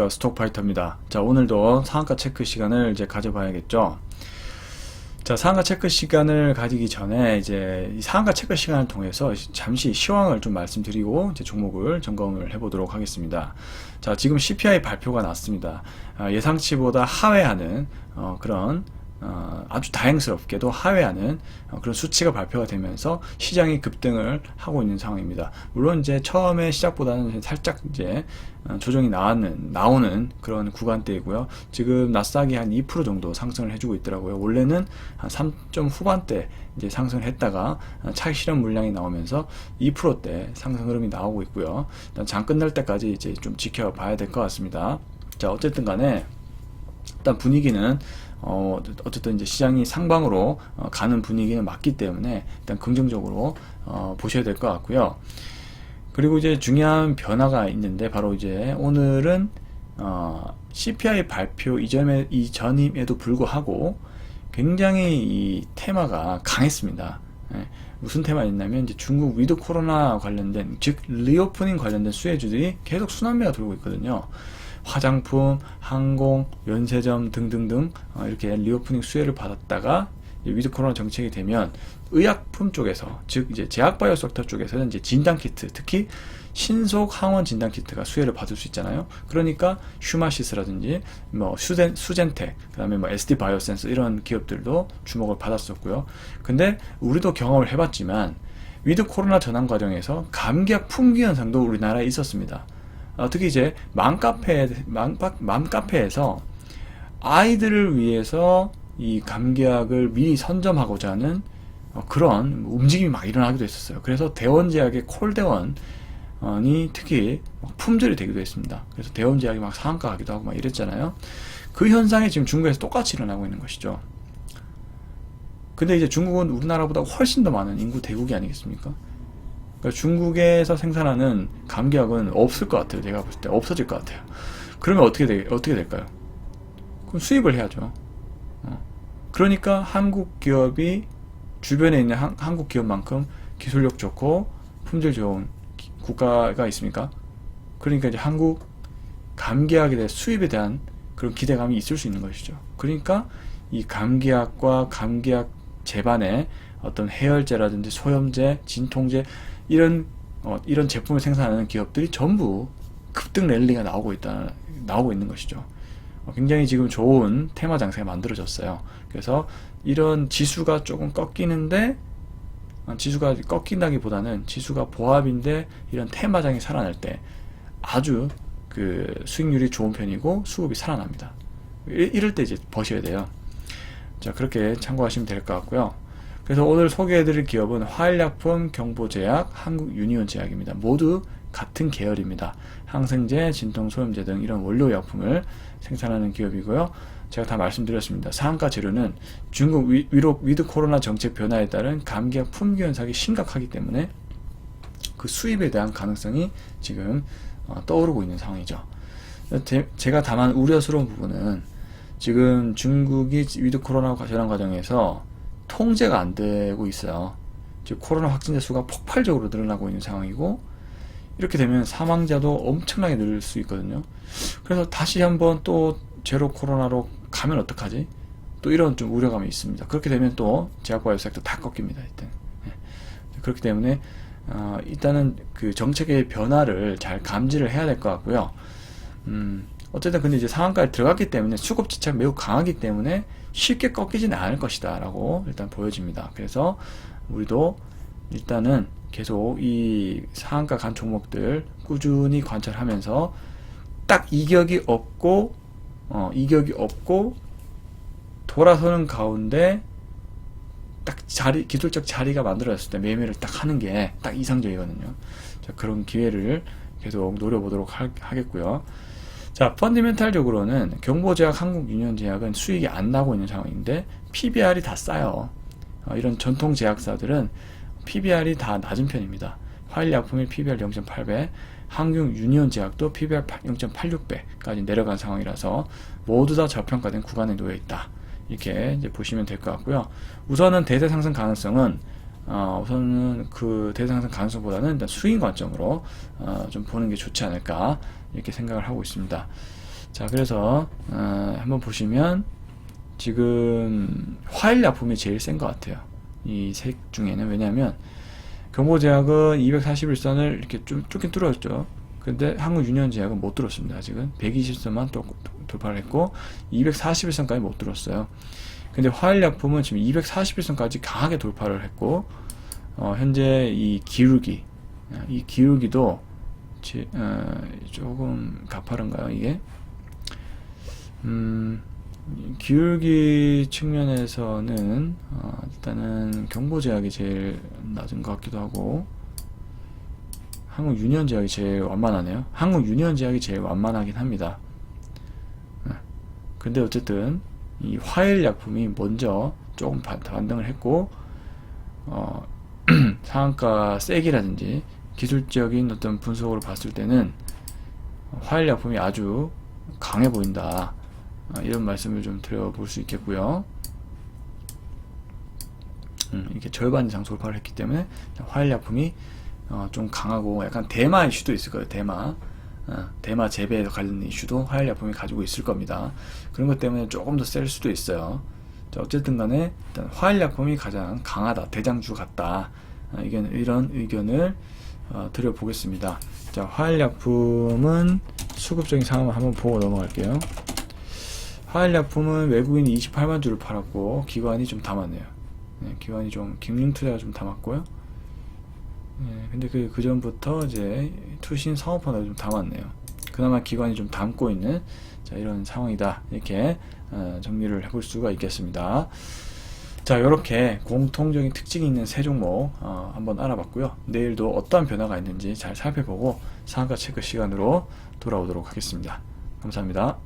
안녕하세요. 스톡파이터입니다. 자, 오늘도 상한가 체크 시간을 이제 가져봐야겠죠. 자, 상한가 체크 시간을 가지기 전에 이제 이 상한가 체크 시간을 통해서 잠시 시황을 좀 말씀드리고 이제 종목을 점검을 해보도록 하겠습니다. 자, 지금 CPI 발표가 났습니다. 예상치보다 하회하는 그런 아주 다행스럽게도 하회하는 그런 수치가 발표가 되면서 시장이 급등을 하고 있는 상황입니다. 물론 이제 처음에 시작보다는 살짝 이제 조정이 나오는 그런 구간대이고요. 지금 나스닥이 한 2% 정도 상승을 해주고 있더라고요. 원래는 한 3점 후반대 이제 상승을 했다가 차익 실현 물량이 나오면서 2%대 상승 흐름이 나오고 있고요. 일단 장 끝날 때까지 이제 좀 지켜봐야 될 것 같습니다. 자, 어쨌든 간에 일단 분위기는 어쨌든 이제 시장이 상방으로 가는 분위기는 맞기 때문에 일단 긍정적으로 보셔야 될 것 같고요. 그리고 이제 중요한 변화가 있는데 바로 이제 오늘은 CPI 발표 이전임에도 불구하고 굉장히 이 테마가 강했습니다. 무슨 테마였냐면 이제 중국 위드 코로나 관련된, 즉 리오프닝 관련된 수혜주들이 계속 순환매가 돌고 있거든요. 화장품, 항공, 면세점 등등등 이렇게 리오프닝 수혜를 받았다가 위드 코로나 정책이 되면 의약품 쪽에서, 즉 이제 제약바이오 섹터 쪽에서는 이제 진단키트, 특히 신속 항원 진단키트가 수혜를 받을 수 있잖아요. 그러니까 슈마시스라든지 뭐 수젠텍, 그다음에 뭐 SD 바이오센스 이런 기업들도 주목을 받았었고요. 근데 우리도 경험을 해봤지만 위드 코로나 전환 과정에서 감기약 품귀 현상도 우리나라에 있었습니다. 특히 이제 맘카페에서 아이들을 위해서 이 감기약을 미리 선점하고자 하는 그런 움직임이 막 일어나기도 했었어요. 그래서 대원제약의 콜대원이 특히 품절이 되기도 했습니다. 그래서 대원제약이 막 상한가 가기도 하고 막 이랬잖아요. 그 현상이 지금 중국에서 똑같이 일어나고 있는 것이죠. 근데 이제 중국은 우리나라보다 훨씬 더 많은 인구 대국이 아니겠습니까? 그러니까 중국에서 생산하는 감기약은 없을 것 같아요. 제가 볼 때 없어질 것 같아요. 그러면 어떻게 될까요? 그럼 수입을 해야죠. 그러니까 한국 기업이 주변에 있는 한국 기업만큼 기술력 좋고 품질 좋은 국가가 있습니까? 그러니까 이제 한국 감기약에 대한 수입에 대한 그런 기대감이 있을 수 있는 것이죠. 그러니까 이 감기약과 감기약 제반에 어떤 해열제라든지 소염제, 진통제 이런 제품을 생산하는 기업들이 전부 급등 랠리가 나오고 있는 것이죠. 굉장히 지금 좋은 테마 장세가 만들어졌어요. 그래서 이런 지수가 조금 꺾이는데, 지수가 꺾인다기보다는 지수가 보합인데 이런 테마장이 살아날 때 아주 그 수익률이 좋은 편이고 수급이 살아납니다. 이럴 때 이제 버셔야 돼요. 자, 그렇게 참고하시면 될 것 같고요. 그래서 오늘 소개해드릴 기업은 화일약품, 경보제약, 한국유니온제약입니다. 모두 같은 계열입니다. 항생제, 진통소염제 등 이런 원료약품을 생산하는 기업이고요. 제가 다 말씀드렸습니다. 상한가 재료는 중국 위드 코로나 정책 변화에 따른 감기약 품귀 현상이 심각하기 때문에 그 수입에 대한 가능성이 지금 떠오르고 있는 상황이죠. 제가 다만 우려스러운 부분은 지금 중국이 위드 코로나 전환 과정에서 통제가 안 되고 있어요. 즉 코로나 확진자 수가 폭발적으로 늘어나고 있는 상황이고, 이렇게 되면 사망자도 엄청나게 늘 수 있거든요. 그래서 다시 한번 또 제로 코로나로 가면 어떡하지? 또 이런 좀 우려감이 있습니다. 그렇게 되면 또 제약바이오 섹터 다 꺾입니다. 일단. 그렇기 때문에 일단은 그 정책의 변화를 잘 감지를 해야 될 것 같고요. 어쨌든 근데 이제 상한가에 들어갔기 때문에 수급 지차가 매우 강하기 때문에 쉽게 꺾이지는 않을 것이다 라고 일단 보여집니다. 그래서 우리도 일단은 계속 이 상한가 간 종목들 꾸준히 관찰하면서 딱 이격이 없고 돌아서는 가운데 딱 기술적 자리가 만들어졌을 때 매매를 딱 하는 게 딱 이상적이거든요. 자, 그런 기회를 계속 노려보도록 하겠고요. 자, 펀디멘탈적으로는 경보제약, 한국유니온제약은 수익이 안 나고 있는 상황인데 PBR이 다 싸요. 이런 전통 제약사들은 PBR이 다 낮은 편입니다. 화일약품이 PBR 0.8배, 한국유니온제약도 PBR 0.86배까지 내려간 상황이라서 모두 다 저평가된 구간에 놓여 있다. 이렇게 이제 보시면 될 것 같고요. 우선은 대세 상승 가능성은 우선은 그 대세 상승 가능성보다는 일단 수익 관점으로 좀 보는 게 좋지 않을까 이렇게 생각을 하고 있습니다. 자, 그래서 한번 보시면 지금 화일약품이 제일 센 것 같아요. 이 색 중에는. 왜냐하면 경보제약은 241선을 이렇게 좀 뚫긴 뚫었죠. 근데 한국유니온제약은 못 뚫었습니다. 아직은 120선만 또 돌파를 했고 241선까지 못 뚫었어요. 근데 화일약품은 지금 241선까지 강하게 돌파를 했고 현재 이 기울기도 조금 가파른가요 이게? 기울기 측면에서는 일단은 경보제약이 제일 낮은 것 같기도 하고 한국유니온제약이 제일 완만하네요. 한국유니온제약이 제일 완만하긴 합니다. 근데 어쨌든 이 화일약품이 먼저 조금 반등을 했고 상한가 세기라든지 기술적인 어떤 분석으로 봤을 때는 화일약품이 아주 강해 보인다. 이런 말씀을 좀 드려볼 수 있겠고요. 이렇게 절반 이상 돌파를 했기 때문에 화일약품이 좀 강하고 약간 대마 이슈도 있을 거예요. 대마 재배에 관련 이슈도 화일약품이 가지고 있을 겁니다. 그런 것 때문에 조금 더 셀 수도 있어요. 자, 어쨌든 간에 일단 화일약품이 가장 강하다, 대장주 같다. 이런 의견을 드려보겠습니다. 자, 화일약품은 수급적인 상황을 한번 보고 넘어갈게요. 화일약품은 외국인이 28만 주를 팔았고 기관이 좀 담았네요. 기관이 좀 김융투자가 좀 담았고요. 근데 그 전부터 이제 투신 상업화가 좀 담았네요. 그나마 기관이 좀 담고 있는 이런 상황이다. 이렇게 정리를 해볼 수가 있겠습니다. 자, 이렇게 공통적인 특징이 있는 세 종목 한번 알아봤고요. 내일도 어떠한 변화가 있는지 잘 살펴보고 상한가 체크 시간으로 돌아오도록 하겠습니다. 감사합니다.